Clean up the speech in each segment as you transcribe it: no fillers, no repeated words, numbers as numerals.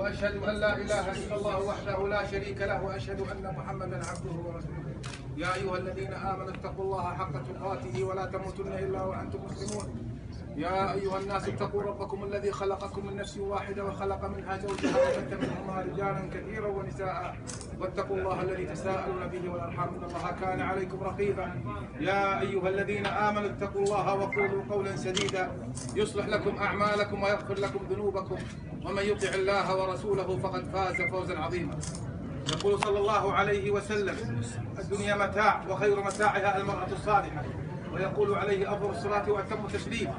وأشهد أن لا إله إلا الله وحده لا شريك له وأشهد أن محمدا عبده ورسوله. يا أيها الذين آمنوا اتقوا الله حق تقاته ولا تموتن إلا وأنتم مسلمون. يا أيها الناس اتقوا ربكم الذي خلقكم من نفس واحدة وخلق منها زوجها وبث منهما رجالا كثيرا ونساء واتقوا الله الذي تساءلون به والأرحام إن الله كان عليكم رقيبا. يا أيها الذين آمنوا اتقوا الله وقولوا قولا سديدا يصلح لكم أعمالكم ويغفر لكم ذنوبكم ومن يطع الله ورسوله فقد فاز فوزا عظيما. يقول صلى الله عليه وسلم: الدنيا متاع وخير متاعها المرأة الصالحة. ويقول عليه أفضل الصلاة وأتم التسليم: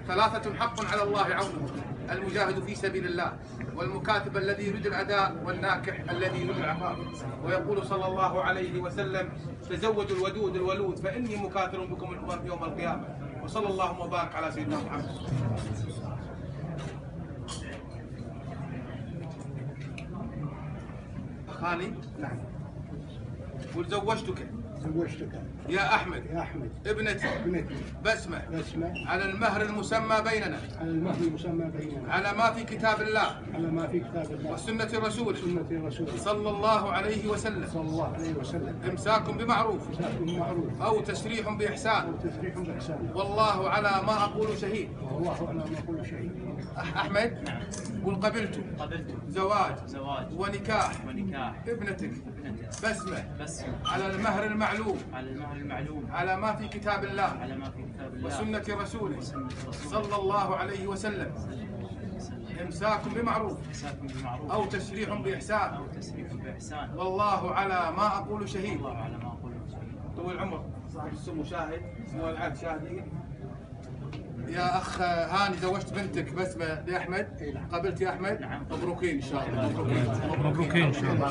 ثلاثة حق على الله عونه: المجاهد في سبيل الله، والمكاتب الذي يريد الأداء، والناكح الذي يريد العفاف. ويقول صلى الله عليه وسلم: تزوجوا الودود الولود فإني مكاثر بكم الأمم يوم القيامة. وصلى الله وبارك على سيدنا محمد. أخاني نعم. قل زوجتك يا أحمد ابنتي بسمة على المهر المسمى بيننا على ما في كتاب الله وسنة الرسول صلى الله عليه وسلم إمساك بمعروف أو تسريح بإحسان والله على ما أقول شهيد. أحمد قل قبلت زواج ونكاح ابنتك بسمة على المهر المعلوم على ما في كتاب الله وسنة رسوله صلى الله عليه وسلم إمساك بمعروف أو تسريح بإحسان والله على ما أقول شهيد. طول العمر صاحب السمو شاهد سمو العهد شاهدين. يا أخ هاني زوجت بنتك بسمة لأحمد قبلت يا أحمد؟ مبروكين إن شاء الله. مبروكين إن شاء الله.